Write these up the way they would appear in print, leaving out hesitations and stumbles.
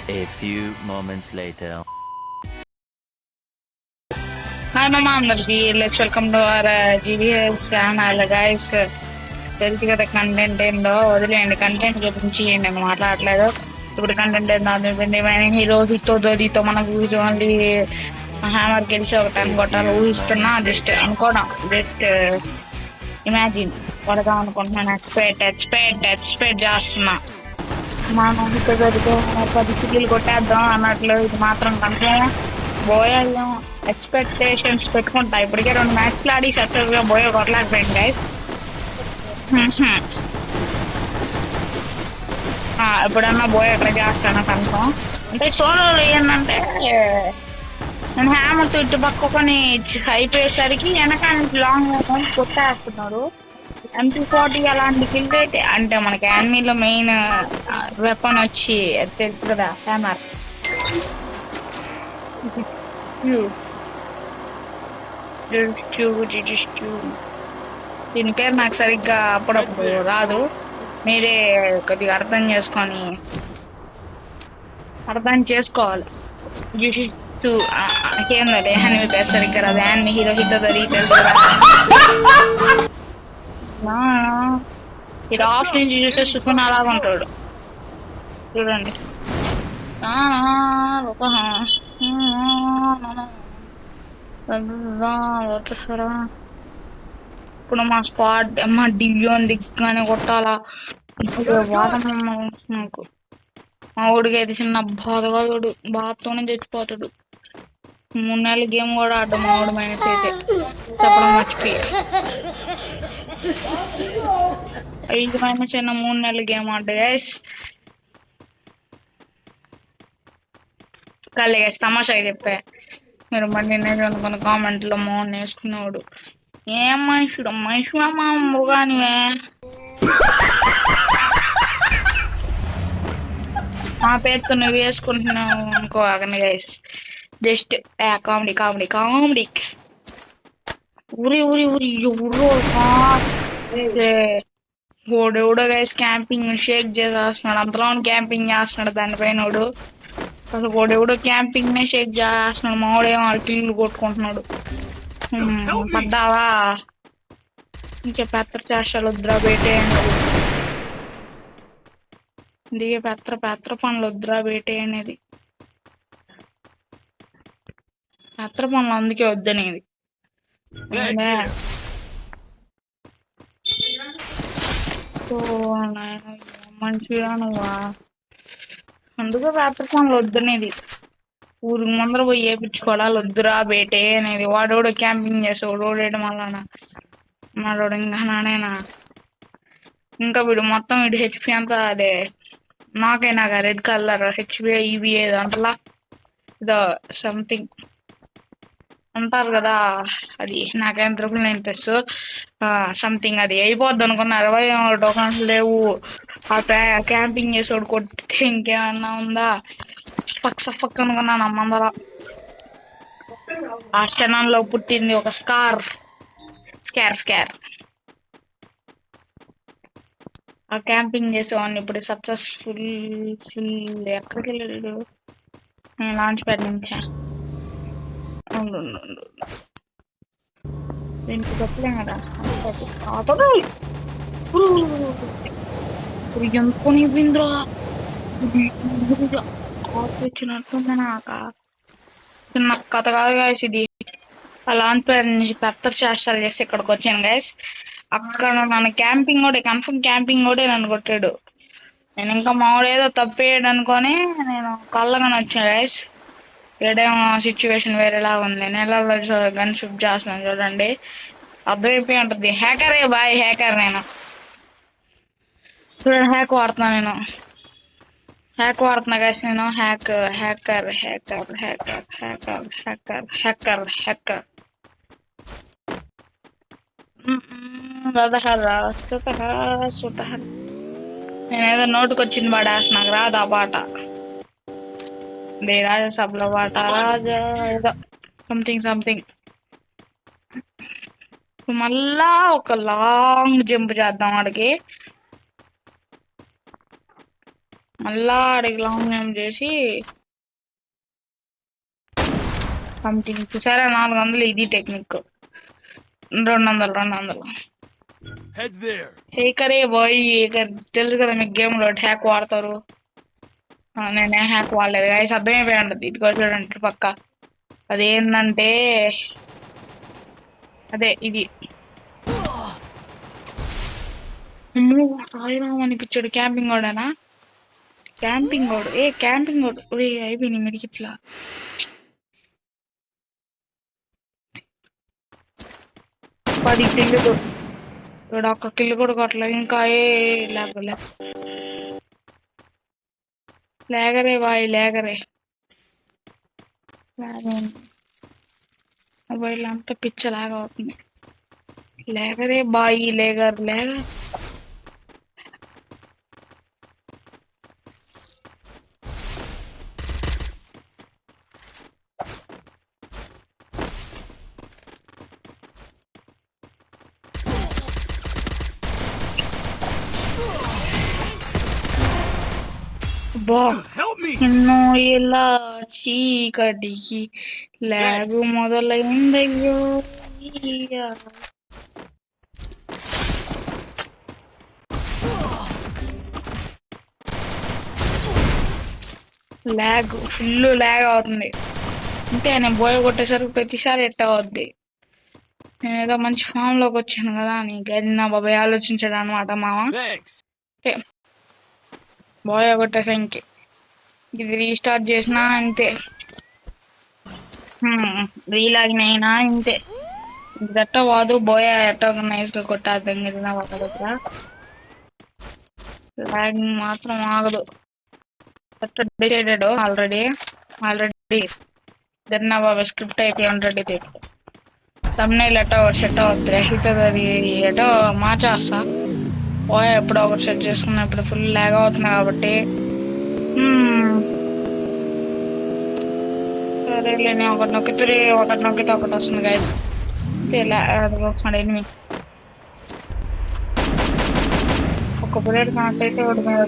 A few moments later. Hi మామ అందరికి let's welcome to our GVS channel guys. తెలుసు కదా కంటెంట్ ఏందో, వదిలేయండి కంటెంట్ గురించి నేను మాట్లాడలేదు. ఇప్పుడు కంటెంట్ ఏందో అనిపింది. హీరో హితో మన ఓన్లీ హ్యామర్ గెలిచి ఒక 10 కొట్టాలి ఊహిస్తున్నా. జస్ట్ అనుకోవడం, జస్ట్ ఇమాజిన్ కొడదాం అనుకుంటున్నాను. ఎక్స్పెక్ట్ చేస్తున్నా. మనం హితో దొరితో 10 కిల్లు కొట్టేద్దాం అన్నట్లు. ఇది మాత్రం కన్ఫర్మ్. బోయాలేమో ఎక్స్పెక్టేషన్స్ పెట్టుకుంటా. ఇప్పటికే 2 మ్యాచ్లు ఆడి సక్సెస్ గా బోయో కొట్టలేకపోయింది గైస్. ఎప్పుడన్నా బోయో ట్రై చేస్తాను కన్ఫర్మ్. అంటే సోలో ఏంటంటే నేను హ్యామర్ తో ఇటు పక్కని అయిపోయేసరికి వెనకానికి లాంగ్ కొట్టేస్తున్నాడు. MP40 అలాంటి కిల్ రేట్ అంటే మనకి యానిమీలో మెయిన్ వెపన్ వచ్చి తెలుసు కదా హ్యామర్. దీని పేరు నాకు సరిగ్గా అప్పుడప్పుడు రాదు. మీరే కొద్దిగా అర్థం చేసుకోవాలి. ఏందండి హ్యానిమీ పేరు సరిగ్గా రాదు. హ్యానిమీ హీరో హితో తెలుసు కదా. ఇది ఆఫ్ నుంచి చూసే సుకున్ అలాగా ఉంటాడు చూడండి. ఇప్పుడు మా స్క్వాడ్ మా డివిజన్ దిగ్గానే కొట్టాలా. నాకు మా ఊడికి అయితే చిన్న బాధ కాదు, బాధతోనే చచ్చిపోతాడు. 3 నెలల గేమ్ కూడా ఆడడం మా ఊడి మైనస్ అయితే చెప్పడం మర్చిపోయా. 5 మైనస్ అయినా 3 నెలల గేమ్ ఆడ్డా గైస్. కాలే గైస్, తమాషా చెప్పా. మీరు మళ్ళీ నేను అనుకున్న కామెంట్లో మోహన్ వేసుకునేవాడు. ఏం మనుషుడు మా మృగానివే. మా పేరుతో నువ్వు వేసుకుంటున్నావు అనుకో అగని గైస్. Just comedy. ఊరి ఎవడో గైస్ క్యాంపింగ్ షేక్ చేసేస్తున్నాడు. అంతలో క్యాంపింగ్ చేస్తున్నాడు దానిపైన. అసలు ఎవడో క్యాంపింగ్ నే షేక్ చేస్తున్నాడు. మావాడేమో కిల్లు కొట్టుకుంటున్నాడు. పడ్డావా ఇంకే పెత్త చేష్టాలు వద్దురా బేటే. దిగే పెత్ర పనులు వద్దురా బేటే అనేది. పెత్ర పనులు అందుకే వద్దనేది. మంచిగా నువ్వా అందుకే పెత్ర పనులు వద్దనేది. ఊరికి ముందర పోయి వేపించుకోవాలి వద్దురా బేటే అనేది. వాడోడు క్యాంపింగ్ చేసేవాడు ఓడేయడం వల్ల మాడోడు ఇంకా నానేనా. ఇంకా వీడు మొత్తం వీడు హెచ్పి అంతా అదే నాకైనా రెడ్ కలర్ హెచ్పి ఇవి అంటలా ఇదో సంథింగ్ అంటారు కదా. అది నాకేం 999 సంథింగ్ అది అయిపోద్ది అనుకున్నారు. 20 టోకన్స్ లేవు. ఆ క్యాంపింగ్ చేసేవాడు కొట్టితే ఇంకేమన్నా ఉందా. ఫక్ అనుకున్నాను అమ్మందర. ఆ క్షణంలో పుట్టింది ఒక స్కార్. ఆ క్యాంపింగ్ చేసేవాడిని ఇప్పుడు సక్సెస్ఫుల్ ఎక్కడికి వెళ్ళాడు. నేను లాంచ్ ప్యాడ్ నుంచా దీనికి చెప్పలేం కదా. ఎందుకొని బింద్రా వచ్చినట్టుంది నాక. చిన్న కథ కాదు గాయస్ ఇది. ఆ లాంచ్ ప్యాడ్ నుంచి పెద్ద చేష్టాలు చేసి ఇక్కడికి వచ్చాను గైస్. అక్కడ నన్ను క్యాంపింగ్ కూడా కన్ఫర్మ్ క్యాంపింగ్ కూడా నన్ను కొట్టాడు. నేను ఇంకా మామూలు ఏదో తప్పేయడు అనుకొని నేను కళ్ళగానే వచ్చాను గైస్. ఏడేమో సిచ్యువేషన్ వేరేలాగా ఉంది. నెలలో గన్ షిఫ్ట్ చేస్తున్నాను చూడండి, అర్థమైపోయి ఉంటుంది. హ్యాకరే బాయ్ హ్యాకర్. నేను చూడండి హ్యాక్ వాడుతున్నా గైస్. నేను హ్యాకర్. నేనేదో నోటుకు వచ్చింది పాడేస్తా, నాకు రాదు ఆ పాట. రాజసభలో పాట రాజా ఏదో సంథింగ్. మళ్ళా ఒక లాంగ్ జంప్ చేద్దాం వాడికి. మళ్ళా అడిగి లాంగ్ ఏం చేసి సంథింగ్ సరే 400 ఇది టెక్నిక్ 200 ఏకరే బాయ్ ఏకర్ తెలుసు కదా మీకు గేమ్ లో హ్యాక్ వాడతారు నేనే హ్యాక్ వాడలేదు గాయస్ అర్థమైపోయి ఉంటుంది ఇదిగో చూడండి పక్క అదేంటంటే అదే ఇది రాయిరామ్ అనిపించాడు క్యాంపింగ్ ఓడనా క్యాంపింగ్ ఓడు క్యాంపింగ్ ఓడు అయిపోయింది మీరు ఇట్లా 10 కిల్లులు ఇప్పుడు ఒక్క కిల్లు కూడా కొట్టలేదు ఇంకా లేగరే బాయ్ లేగరే మొబైల్ అంతా పిచ్చలాగా అవుతుంది లేగరే బాయ్ లేగర్ ఎన్నో ఏళ్ళ చీకటికి లాగు మొదలైందయ్యో ఫుల్ లాగ్ అవుతుంది అంతే నేను బోయ కొట్టేసరికి ప్రతిసారి ఎట్ట అవుద్ది నేను ఏదో మంచి ఫామ్ లోకి వచ్చాను కదా అని గది నా బాబాయ్ ఆలోచించాడు అనమాట మామ బోయ కొట్టేసా ఇంకే ఇది రీస్టార్ట్ చేసినా అంతే రీలాగిన్ అయినా ఇంతే గట్ట వాదు బోయ ఎట్ట నైస్ గా కొట్టేద్దాం నా ఒక దగ్గర లాగింగ్ మాత్రం ఆగదు డిసైడెడ్ ఆల్రెడీ గన్నా బాబా స్క్రిప్ట్ అయిపోయి ఆల్రెడీ తమ్నైల్ ఎటో సెట్ అవుతుంది హితది ఎటో మార్చేస్తా పోయా ఎప్పుడో ఒకటి సెట్ చేసుకున్నా ఇప్పుడు ఫుల్ లాగ్ అవుతుంది కాబట్టి సరేలే నేను ఒకటి నొక్కితే ఒకటి వస్తుంది గైస్ ఎనిమి ఒక బుల్లెట్ కనెక్ట్ అయితే ఒకటి మీద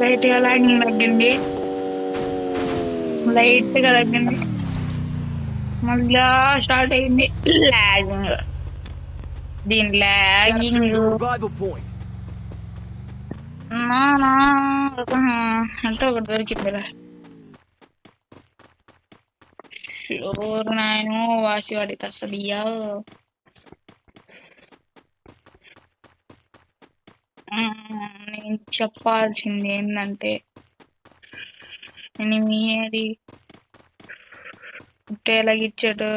లైట్ గా లాగింగ్ తగ్గింది మళ్ళా స్టార్ట్ అయింది లాగింగ్ దీని లాగింగ్ అంటే ఒకటి దొరికిందిరా షూర్ నాయను వాసివాడి తసలియా నేను చెప్పాల్సింది ఏంటంటే ఎనిమిది ఎలాగిచ్చాడు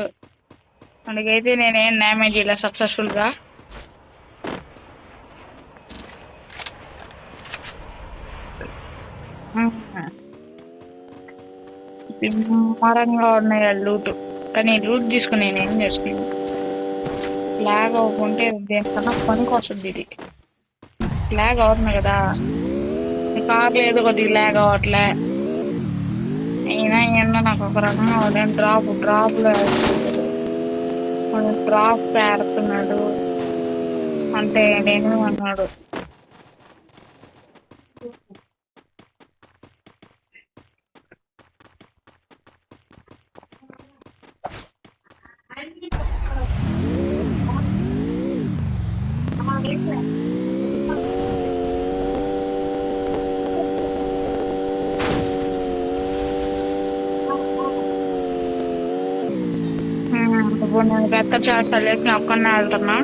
అందుకైతే నేనేం డ్యామేజ్ ఇలా సక్సెస్ఫుల్ గా మరంగా ఉన్నాయి లూట్ కానీ లూట్ తీసుకుని నేనేం చేసుకున్నాను లాగ్ అవ్వకుంటే దేనికన్నా పనికి వస్తుంది ఇది లాగ్ అవుతుంది కదా కార్లు ఏదో కొద్దిగా లాగ్ అవ్వట్లే అయినా ఏందో నాకు ఒక రకంగా డ్రాప్ పెడుతున్నాడు అంటే నేను అన్నాడు ఇప్పుడు నేను పెద్ద చేసాలు వేసి ఒక్కనే వెళ్తున్నా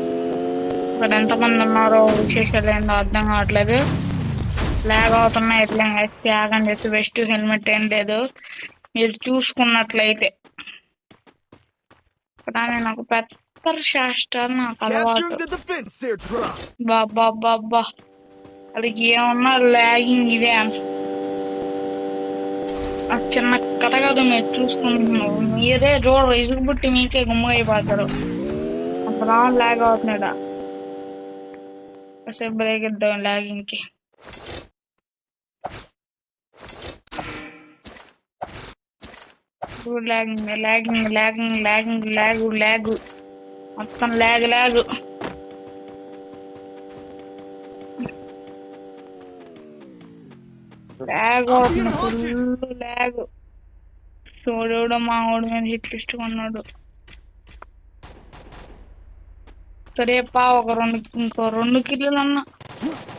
ఇక్కడ ఎంతమంది ఉన్నారో విశేషాలు ఏందో అర్థం కావట్లేదు లాగ్ అవుతున్నా ఎట్లా త్యాగం చేసి వెస్ట్ హెల్మెట్ ఏం లేదు మీరు చూసుకున్నట్లయితే కానీ నాకు పెద్ద శాస్త్రాలు నాకు అలవాటు బాబా అడిగి ఏమన్నా లాగింగ్ ఇదే చిన్న కథ కాదు మీరు చూస్తున్నారు మీరే చూడరు ఇసుగు పుట్టి మీకే గుమ్మగా అయిపోతారు అంత రాను లాగ్ అవుతున్నాడా కాసేపు బ్రేక్ ఇద్దాం లాగింగ్ కి లాగ్ మొత్తం లాగ్ లాగ్ అవుతుంది, ఫుల్ లాగ్. చూడు మా వాడి మీద హిట్ లిస్ట్ కొన్నాడు. సరే పా, ఇంకో 2 కిలోలన్నా,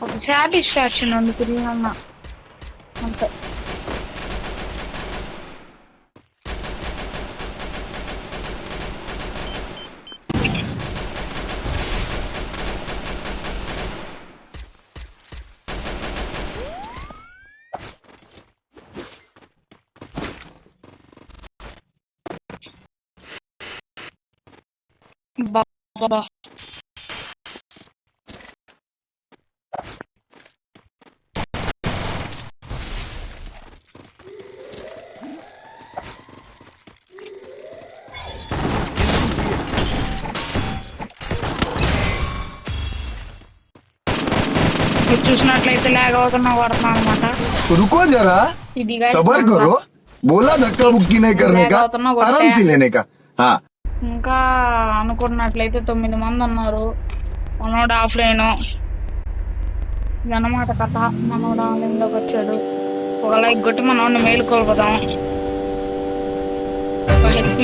ఒక సాటిస్ఫాక్షన్ 2 కిలోలన్నా అంతే. బాబా మీరు చూసినట్లయితే లాగ్ అవుతున్నా కొడుతున్నాను అనమాట. रुको जरा, ఇది guys सबर మన करो. बोला धक्का बुक्की नहीं करने का, आराम से लेने का. हाँ. ఇంకా అనుకున్నట్లయితే 9 మంది ఉన్నారు. మనోడు ఆఫ్లైన్ ఇదన్నమాట కథ. మనోడు ఆన్లైన్ లోకి వచ్చాడు. ఒక లైక్ కొట్టి మనోడిని మేలుకోల్పోదాం. ఒక హెల్ప్